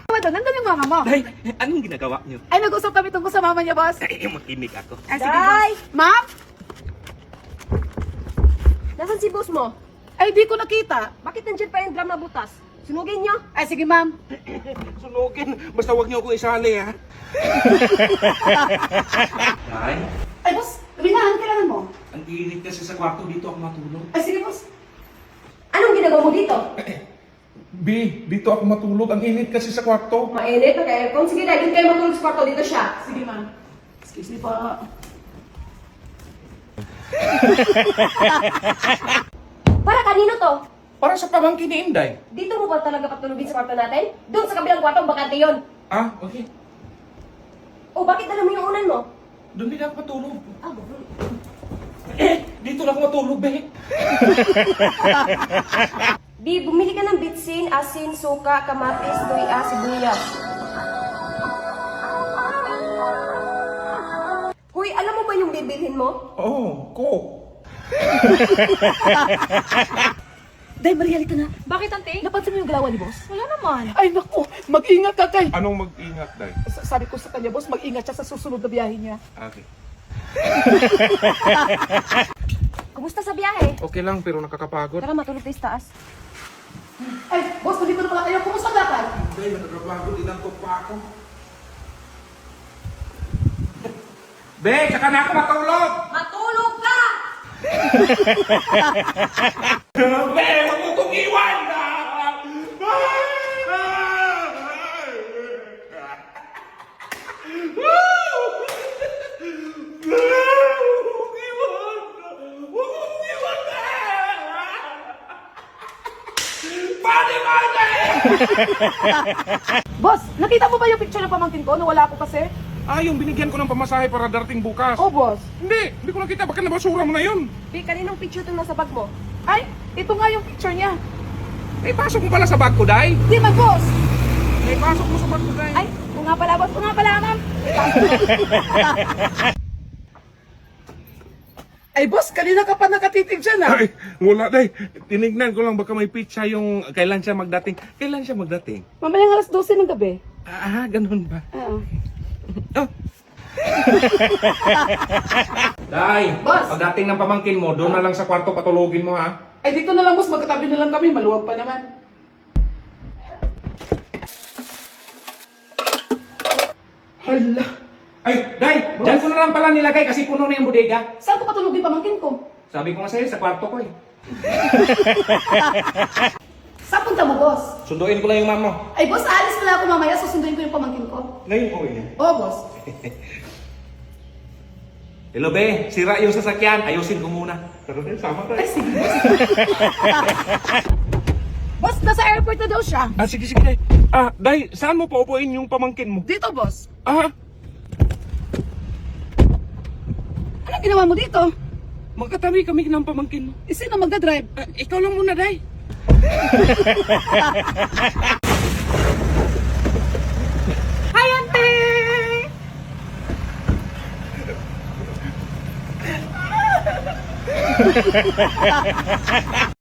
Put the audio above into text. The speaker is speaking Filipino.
Ito, nandun yung mama mo. Day, anong ginagawa niyo? Ay, nag-usap kami tungkol sa mama niya, boss. Ay, makinig ako. Ay, sige, boss. Ma'am? Nasaan si boss mo? Ay, di ko nakita. Bakit nandiyan pa yung drum na butas? Sunugin niyo. Ay, sige, ma'am. Sunugin. Basta wag niyo ako isali, ha? Day, Ay, boss, binahan kailangan mo. ang init kasi sa kwarto dito ako matulog. Ay, sige, boss. Anong ginagawa mo dito? B, dito ako matulog. Ang init kasi sa kwarto. Mainit, naka-aircon. Sige na, doon kayo matulog sa kwarto. Dito siya. Sige, ma'am. Excuse me po. Para kanino to? Para sa pamangkin ni Inday. Dito mo ba talaga patulogin sa kwarto natin? Doon sa kabilang kwarto, bakante yun. Ah, okay. O bakit alam mo yung unan mo? Doon din ako matulog. Ah, bakit? Dito lang ako matulog, be. Di, bumili ka ng bitsin, asin, suka, kamatis, luya, sibuyas. Hoy, alam mo ba yung bibilhin mo? Oh, Coke. Day, Marialita na. Bakit, ante? Napansin mo yung galawan ni boss? Wala naman. Ay, naku. Mag-ingat ka, kay. Anong mag-ingat, Day? Sabi ko sa kanya, boss, mag-ingat siya sa susunod na biyahe niya. Okay. Kumusta sa biyahe? Okay lang, pero nakakapagod. Tara, matulog tayo sa taas. Ay, boss, nandito na pala kayo. Kumusta ka, kay? Day, nakakapagod. Inantok pa ako. Be, tsaka na ako matulog! Matulog ka! Be, huwag mo kong iwan! Boss, nakita mo ba yung picture ng pamangkin ko? Nawala ako kasi. Ah, yung binigyan ko ng pamasahe para darating bukas. Oh, boss. Hindi ko nakita. Baka nabasura mo na yun. Di, kaninong picture itong nasa bag mo? Ay, ito nga yung picture niya. May pasok mo pala sa bag ko, Day. Di man, boss. May pasok mo sa bag ko, Day. Ay, kung nga pala, boss. Kung nga pala, ma'am. Ay, boss, kanina ka pa nakatitig dyan, ah. Ay, wala, Day. Tinignan ko lang baka may pizza yung kailan siya magdating. Kailan siya magdating? Mamayang alas 12 ng gabi. Ah, ganun ba? Oo. Oh. Day, Boss. pagdating ng pamangkin mo, doon na lang sa kwarto patulogin mo, ha? Ay, dito na lang, boss. Magkatabi na lang kami. Maluwag pa naman. Hala. Ay, Day, dyan ko na lang pala nilagay kasi puno na yung bodega. Saan ko patulogin pamangkin ko? Sabi ko nga sa'yo, sa kwarto ko eh. Saan punta mo, boss? Sunduin ko lang yung mama mo. Ay, boss, aalis pala ako mamaya. Susunduin ko yung pamangkin ko. Ngayon ko yun. Oo, boss. Hello, be. Sira yung sasakyan. Ayusin ko muna. Pero din, sama tayo. Ay, sige, boss. Boss, nasa airport na daw siya. Ah, sige, sige, Day. Ah, Day, saan mo paupuin yung pamangkin mo? Dito, boss. Ah, Anong ginawa mo dito? magkatabi kami ng pamangkin mo. Sino magdadrive? Ah, ikaw lang muna, Day. Hi, auntie!